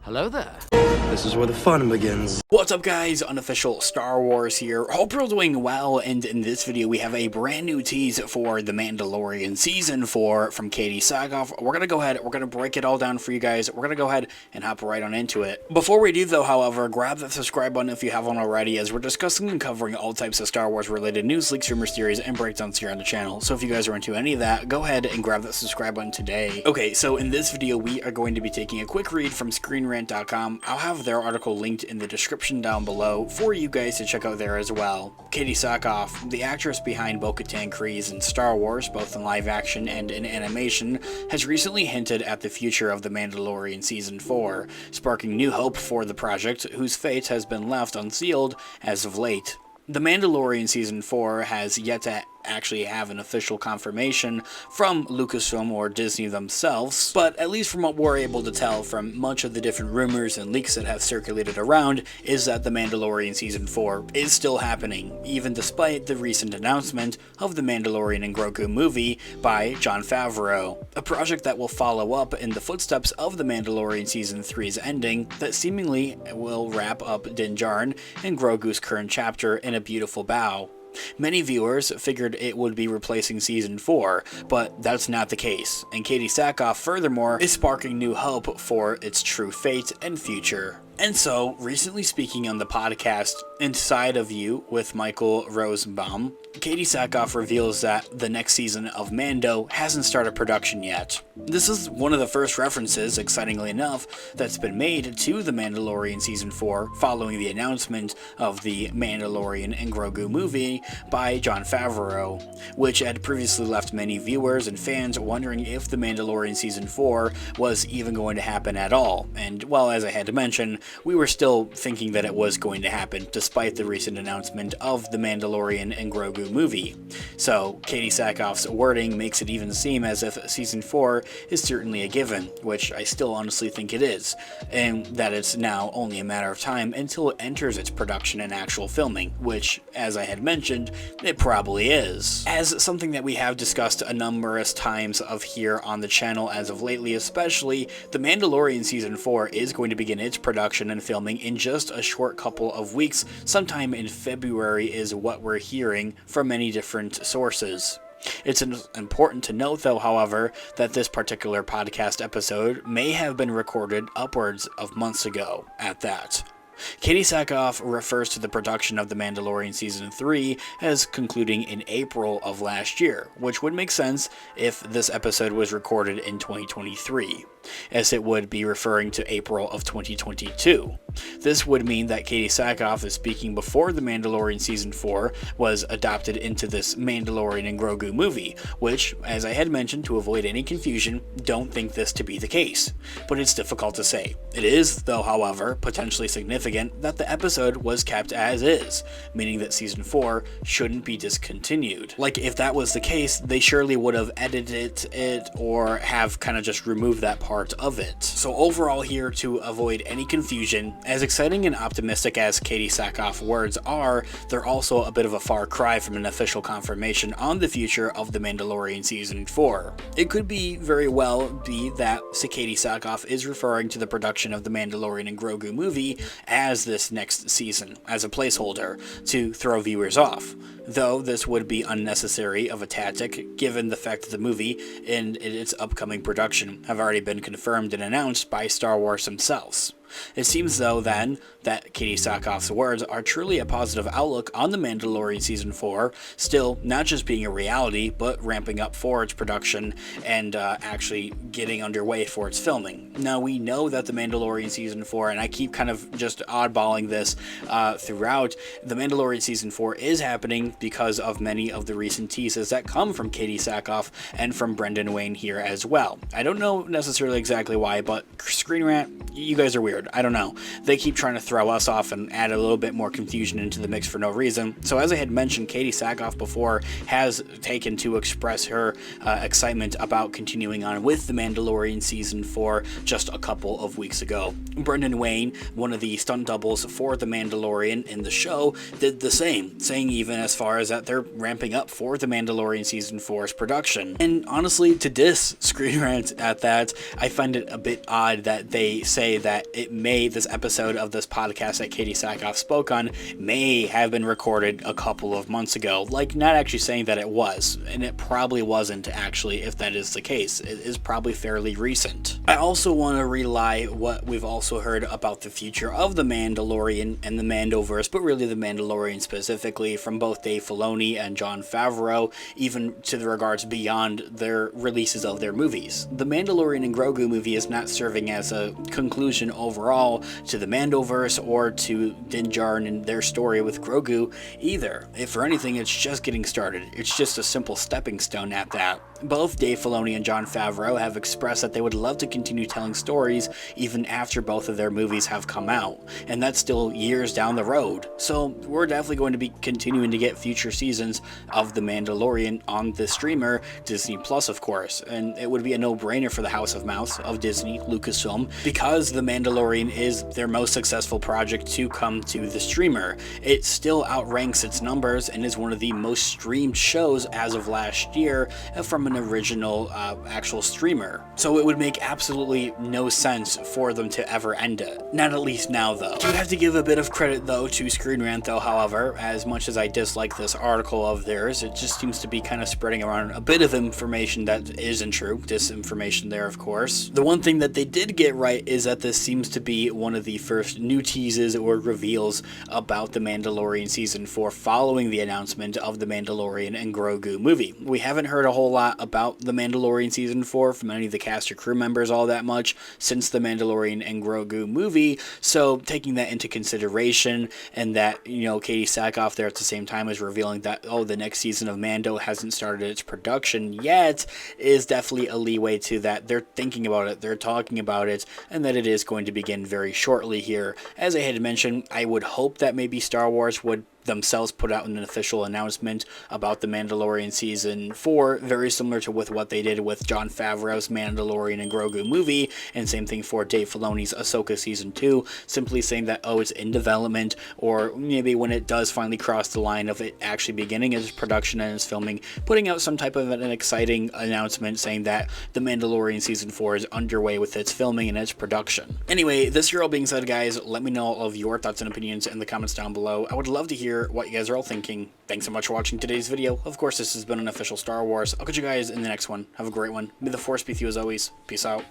Hello there. This is where the fun begins. What's up guys, Unofficial Star Wars here. Hope you're all doing well, and in this video we have a brand new tease for The Mandalorian Season 4 from Katee Sackhoff. We're gonna go ahead, we're gonna break it all down for you guys. We're gonna go ahead and hop right on into it. Before we do though, however, grab that subscribe button if you haven't already, as we're discussing and covering all types of Star Wars related news, leaks, rumors, theories, and breakdowns here on the channel. So if you guys are into any of that, go ahead and grab that subscribe button today. Okay, so in this video we are going to be taking a quick read from ScreenRant.com. I'll have their article linked in the description down below for you guys to check out there as well. Katee Sackhoff, the actress behind Bo-Katan Kryze in Star Wars, both in live action and in animation, has recently hinted at the future of The Mandalorian Season 4, sparking new hope for the project, whose fate has been left unsealed as of late. The Mandalorian Season 4 has yet to actually have an official confirmation from Lucasfilm or Disney themselves, but at least from what we're able to tell from much of the different rumors and leaks that have circulated around, is that The Mandalorian Season 4 is still happening, even despite the recent announcement of the Mandalorian and Grogu movie by Jon Favreau, a project that will follow up in the footsteps of The Mandalorian Season 3's ending that seemingly will wrap up Din Djarin and Grogu's current chapter in a beautiful bow. Many viewers figured it would be replacing Season 4, but that's not the case, and Katee Sackhoff furthermore is sparking new hope for its true fate and future. And so, recently speaking on the podcast Inside of You with Michael Rosenbaum, Katee Sackhoff reveals that the next season of Mando hasn't started production yet. This is one of the first references, excitingly enough, that's been made to The Mandalorian Season 4 following the announcement of the Mandalorian and Grogu movie by Jon Favreau, which had previously left many viewers and fans wondering if The Mandalorian Season 4 was even going to happen at all. And, well, as I had to mention, we were still thinking that it was going to happen, despite the recent announcement of the Mandalorian and Grogu movie. So, Katee Sackhoff's wording makes it even seem as if Season 4 is certainly a given, which I still honestly think it is, and that it's now only a matter of time until it enters its production and actual filming, which, as I had mentioned, it probably is. As something that we have discussed a numerous times of here on the channel as of lately especially, The Mandalorian Season 4 is going to begin its production and filming in just a short couple of weeks. Sometime in February is what we're hearing from many different sources. It's important to note, though, however, that this particular podcast episode may have been recorded upwards of months ago at that. Katee Sackhoff refers to the production of The Mandalorian Season 3 as concluding in April of last year, which would make sense if this episode was recorded in 2023, as it would be referring to April of 2022. This would mean that Katee Sackhoff is speaking before The Mandalorian Season 4 was adopted into this Mandalorian and Grogu movie, which, as I had mentioned to avoid any confusion, don't think this to be the case, but it's difficult to say. It is, though, however, potentially significant that the episode was kept as is, meaning that Season 4 shouldn't be discontinued. Like, if that was the case, they surely would have edited it or have kind of just removed that part of it. So overall here, to avoid any confusion, as exciting and optimistic as Katee Sackhoff's words are, they're also a bit of a far cry from an official confirmation on the future of The Mandalorian Season 4. It could very well be that Katee Sackhoff is referring to the production of The Mandalorian and Grogu movie as this next season, as a placeholder to throw viewers off, though this would be unnecessary of a tactic given the fact that the movie and its upcoming production have already been confirmed and announced by Star Wars themselves. It seems, though, then, that Katee Sackhoff's words are truly a positive outlook on The Mandalorian Season 4, still not just being a reality, but ramping up for its production and actually getting underway for its filming. Now, we know that The Mandalorian Season 4, and I keep kind of just oddballing this throughout, The Mandalorian Season 4 is happening because of many of the recent teases that come from Katee Sackhoff and from Brendan Wayne here as well. I don't know necessarily exactly why, but Screen Rant, you guys are weird. I don't know. They keep trying to throw us off and add a little bit more confusion into the mix for no reason. So as I had mentioned, Katee Sackhoff before has taken to express her excitement about continuing on with The Mandalorian Season 4 just a couple of weeks ago. Brendan Wayne, one of the stunt doubles for The Mandalorian in the show, did the same, saying even as far as that they're ramping up for The Mandalorian Season 4's production. And honestly, to diss Screen Rant at that, I find it a bit odd that they say that it this episode of this podcast that Katee Sackhoff spoke on may have been recorded a couple of months ago. Like, not actually saying that it was, and it probably wasn't actually, if that is the case. It is probably fairly recent. I also want to rely what we've also heard about the future of the Mandalorian and the Mandoverse, but really the Mandalorian specifically, from both Dave Filoni and Jon Favreau, even to the regards beyond their releases of their movies. The Mandalorian and Grogu movie is not serving as a conclusion overall to the Mandoverse or to Din Djarin and their story with Grogu either. If for anything, it's just getting started. It's just a simple stepping stone at that. Both Dave Filoni and Jon Favreau have expressed that they would love to continue telling stories even after both of their movies have come out, and that's still years down the road. So we're definitely going to be continuing to get future seasons of The Mandalorian on the streamer, Disney Plus of course, and it would be a no-brainer for the House of Mouse of Disney, Lucasfilm, because The Mandalorian is their most successful project to come to the streamer. It still outranks its numbers and is one of the most streamed shows as of last year from an original actual streamer. So it would make absolutely no sense for them to ever end it. Not at least now though. I do have to give a bit of credit though to Screen Rant though, however, as much as I dislike this article of theirs, it just seems to be kind of spreading around a bit of information that isn't true. Disinformation there, of course. The one thing that they did get right is that this seems to be one of the first new teases or reveals about The Mandalorian Season 4 following the announcement of The Mandalorian and Grogu movie. We haven't heard a whole lot about The Mandalorian Season 4 from any of the cast or crew members all that much since The Mandalorian and Grogu movie, so taking that into consideration, and that, you know, Katee Sackhoff there at the same time is revealing that, oh, the next season of Mando hasn't started its production yet, is definitely a leeway to that. They're thinking about it, they're talking about it, and that it is going to begin very shortly here. As I had mentioned, I would hope that maybe Star Wars would themselves put out an official announcement about The Mandalorian Season 4, very similar to with what they did with Jon Favreau's Mandalorian and Grogu movie, and same thing for Dave Filoni's Ahsoka Season 2, simply saying that, oh, it's in development, or maybe when it does finally cross the line of it actually beginning its production and its filming, putting out some type of an exciting announcement saying that The Mandalorian Season 4 is underway with its filming and its production. Anyway, this here all being said, guys, let me know all of your thoughts and opinions in the comments down below. I would love to hear what you guys are all thinking. Thanks so much for watching today's video. Of course, this has been an official Star Wars. I'll catch you guys in the next one. Have a great one. May the Force be with you as always. Peace out.